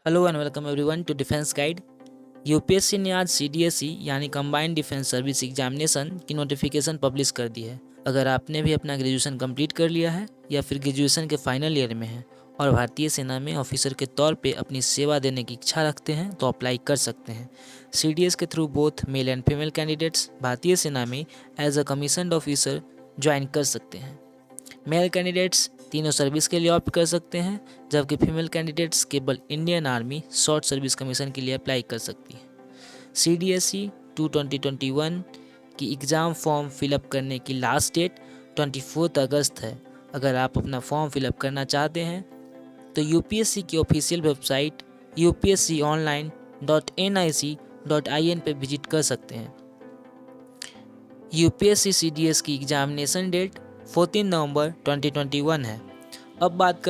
Hello and welcome everyone to Defence Guide. UPSC ने आज CDSE यानी कंबाइंड डिफेंस सर्विस एग्जामिनेशन की notification publish कर दी है। अगर आपने भी अपना ग्रेजुएशन कंप्लीट कर लिया है या फिर ग्रेजुएशन के फाइनल ईयर में है और भारतीय सेना में ऑफिसर के तौर पे अपनी सेवा देने की इच्छा रखते हैं तो अप्लाई कर सकते हैं। सीडीएस के through both male and female candidates भारतीय सेना में as a commissioned officer join कर सकते हैं। मेल कैंडिडेट्स तीनों सर्विस के लिए ऑप्ट कर सकते हैं, जबकि फीमेल कैंडिडेट्स केवल Indian army short service commission के लिए अप्लाई कर सकती हैं। सीडीएसई 2021 की एग्ज़ाम फॉर्म फिलअप करने की लास्ट डेट 24 अगस्त है। अगर आप अपना फॉर्म फिलअप करना चाहते हैं तो यूपीएससी की ऑफिशियल वेबसाइट upsconline.nic.in पे विजिट कर सकते हैं। यूपीएससी सीडीएस की एग्जामिनेशन डेट 14 नवंबर 2021 है। अब बात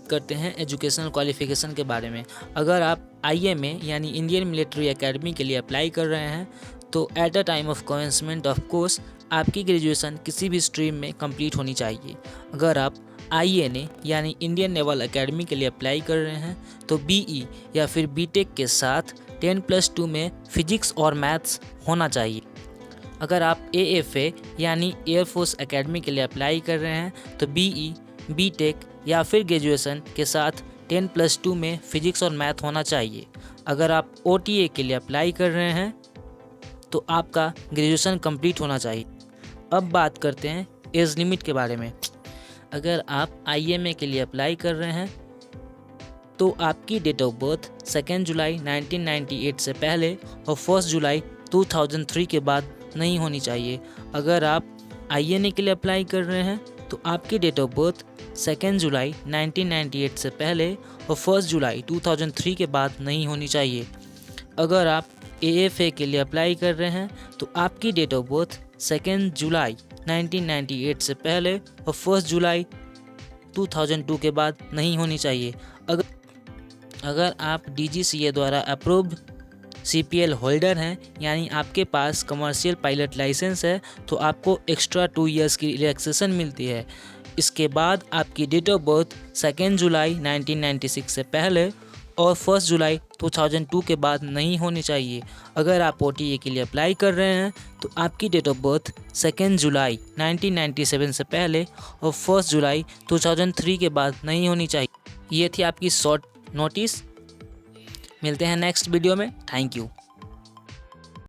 करते हैं एजुकेशनल क्वालिफिकेशन के बारे में। अगर आप आईएमए यानी इंडियन मिलिट्री एकेडमी के लिए अप्लाई कर रहे हैं तो at the time of commencement of course आपकी ग्रेजुएशन किसी भी स्ट्रीम में कंप्लीट होनी चाहिए। अगर आप आईएनए यानी इंडियन नेवल एकेडमी के लिए अप्लाई कर रहे हैं तो बीई या फिर बीटेक के साथ 10+2 में फिजिक्स और मैथ्स होना चाहिए। अगर आप एएफए यानी एयरफोर्स एकेडमी के लिए अप्लाई कर रहे हैं तो बीई, बीटेक या फिर ग्रेजुएशन के साथ 10+2 में फिजिक्स और मैथ होना चाहिए। अगर आप ओटीए के लिए अप्लाई कर रहे हैं तो आपका ग्रेजुएशन कंप्लीट होना चाहिए। अब बात करते हैं एज लिमिट के बारे में। अगर आप आईएमए के लिए अप्लाई कर रहे हैं तो आपकी डेट ऑफ बर्थ 2 जुलाई 1998 से पहले और 1 जुलाई 2003 के बाद नहीं होनी चाहिए। अगर आप आईएनए के लिए अप्लाई कर रहे हैं तो आपकी डेट ऑफ बर्थ 2 जुलाई 1998 से पहले और 1 जुलाई 2003 के बाद नहीं होनी चाहिए। अगर आप एएफए के लिए अप्लाई कर रहे हैं तो आपकी डेट ऑफ बर्थ 2 जुलाई 1998 से पहले और 1 जुलाई 2002 के बाद नहीं होनी चाहिए। अगर आप डीजीसीए द्वारा अप्रूव्ड सीपीएल होल्डर हैं यानी आपके पास कमर्शियल पायलट लाइसेंस है तो आपको एक्स्ट्रा 2 इयर्स की रिलैक्सेशन मिलती है। इसके बाद आपकी डेट ऑफ बर्थ 2 जुलाई 1996 से पहले और 1 जुलाई 2002 के बाद नहीं होनी चाहिए। अगर आप ओटीए के लिए अप्लाई कर रहे हैं तो आपकी डेट ऑफ बर्थ 2 जुलाई 1997 से पहले और 1 जुलाई 2003 के बाद नहीं होनी चाहिए। ये थी आपकी शॉर्ट नोटिस। मिलते हैं नेक्स्ट वीडियो में। Thank you.